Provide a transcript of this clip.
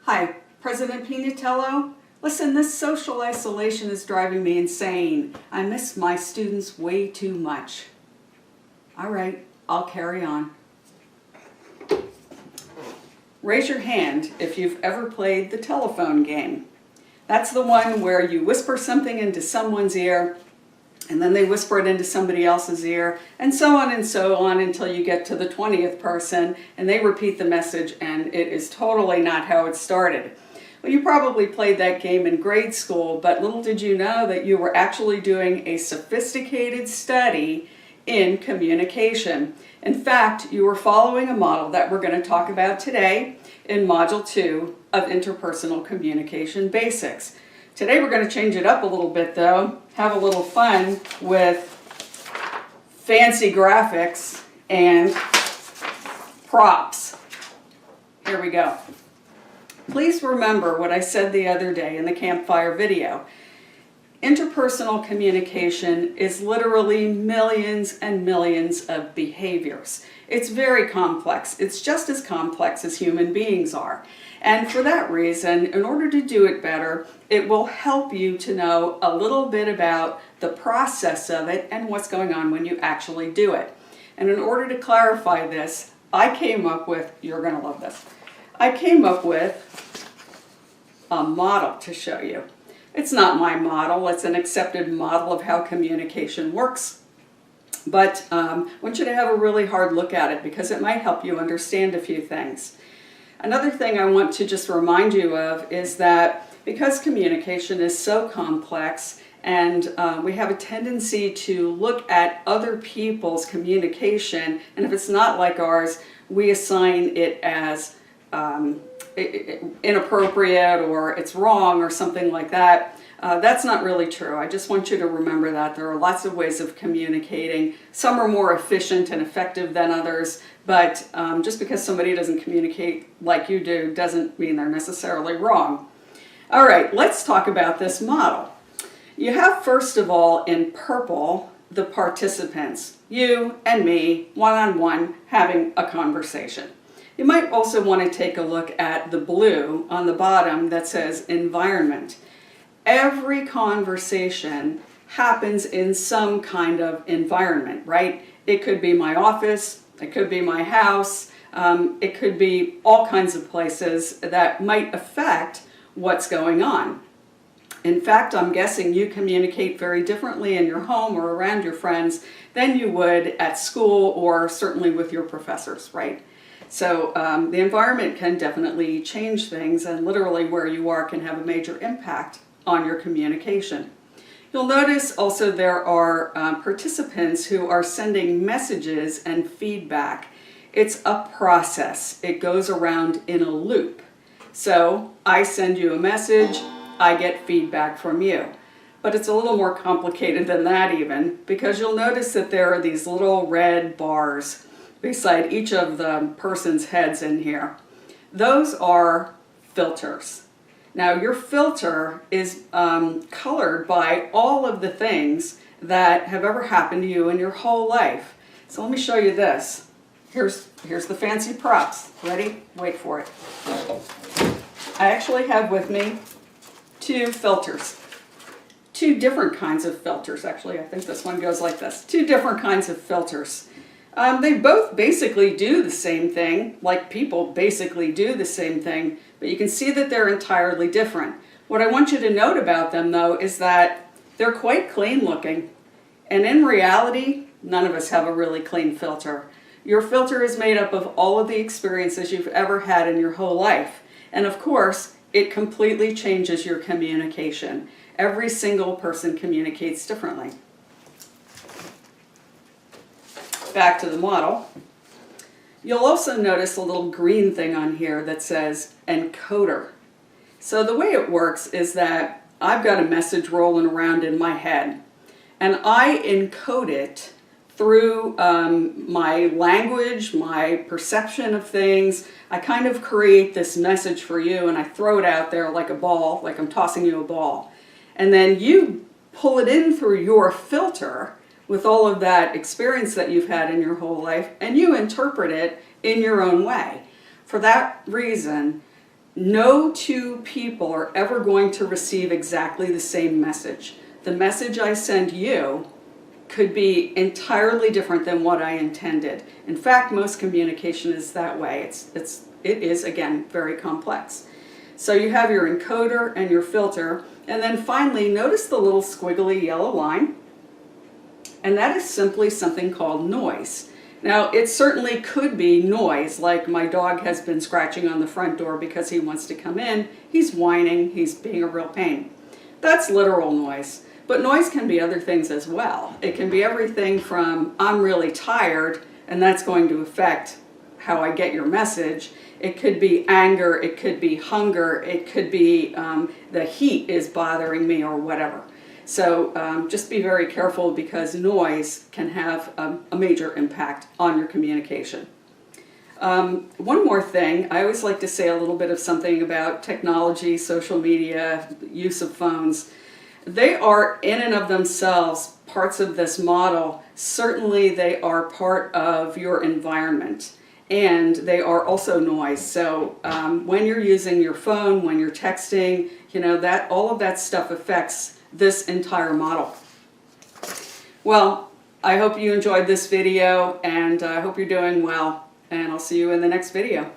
Hi, President Pignatello. Listen, this social isolation is driving me insane. I miss my students way too much. All right, I'll carry on. Raise your hand if you've ever played the telephone game. That's the one where you whisper something into someone's ear, and then they whisper it into somebody else's ear, and so on until you get to the 20th person, and they repeat the message, and it is totally not how it started. Well, you probably played that game in grade school, but little did you know that you were actually doing a sophisticated study in communication. In fact, you were following a model that we're going to talk about today in Module 2 of Interpersonal Communication Basics. Today we're going to change it up a little bit though, have a little fun with fancy graphics and props. Here we go. Please remember what I said the other day in the campfire video. Interpersonal communication is literally millions and millions of behaviors. It's very complex. It's just as complex as human beings are. And for that reason, in order to do it better, it will help you to know a little bit about the process of it and what's going on when you actually do it. And in order to clarify this, I came up with, you're going to love this, I came up with a model to show you. It's not my model, it's an accepted model of how communication works. But I want you to have a really hard look at it because it might help you understand a few things. Another thing I want to just remind you of is that because communication is so complex and we have a tendency to look at other people's communication, and if it's not like ours, we assign it as inappropriate or it's wrong or something like that. That's not really true. I just want you to remember that there are lots of ways of communicating. Some are more efficient and effective than others, but just because somebody doesn't communicate like you do doesn't mean they're necessarily wrong. All right, let's talk about this model. You have, first of all, in purple, the participants, you and me, one-on-one, having a conversation. You might also want to take a look at the blue on the bottom that says environment. Every conversation happens in some kind of environment, right? It could be my office, it could be my house, it could be all kinds of places that might affect what's going on. In fact, I'm guessing you communicate very differently in your home or around your friends than you would at school or certainly with your professors, right? So the environment can definitely change things, and literally where you are can have a major impact on your communication. You'll notice also there are participants who are sending messages and feedback. It's a process. It goes around in a loop. So I send you a message, I get feedback from you. But it's a little more complicated than that even, because you'll notice that there are these little red bars beside each of the person's heads in here. Those are filters. Now your filter is colored by all of the things that have ever happened to you in your whole life. So let me show you this. Here's the fancy props. Ready? Wait for it. I actually have with me two filters. Two different kinds of filters, actually. I think this one goes like this. Two different kinds of filters. They both basically do the same thing, like people basically do the same thing, but you can see that they're entirely different. What I want you to note about them, though, is that they're quite clean looking. And in reality, none of us have a really clean filter. Your filter is made up of all of the experiences you've ever had in your whole life. And of course, it completely changes your communication. Every single person communicates differently. Back to the model. You'll also notice a little green thing on here that says Encoder. So the way it works is that I've got a message rolling around in my head, and I encode it through my language, my perception of things. I kind of create this message for you and I throw it out there like a ball, like I'm tossing you a ball. And then you pull it in through your filter with all of that experience that you've had in your whole life, and you interpret it in your own way. For that reason, no two people are ever going to receive exactly the same message. The message I send you could be entirely different than what I intended. In fact, most communication is that way. It is, again, very complex. So you have your encoder and your filter, and then finally, notice the little squiggly yellow line, and that is simply something called noise. Now, it certainly could be noise, like my dog has been scratching on the front door because he wants to come in, he's whining, he's being a real pain. That's literal noise. But noise can be other things as well. It can be everything from, I'm really tired, and that's going to affect how I get your message. It could be anger, it could be hunger, it could be the heat is bothering me or whatever. So just be very careful, because noise can have a major impact on your communication. One more thing, I always like to say a little bit of something about technology, social media, use of phones. They are in and of themselves parts of this model. Certainly they are part of your environment, and they are also noise. So when you're using your phone, when you're texting, you know, that all of that stuff affects this entire model. Well, I hope you enjoyed this video, and I hope you're doing well, and I'll see you in the next video.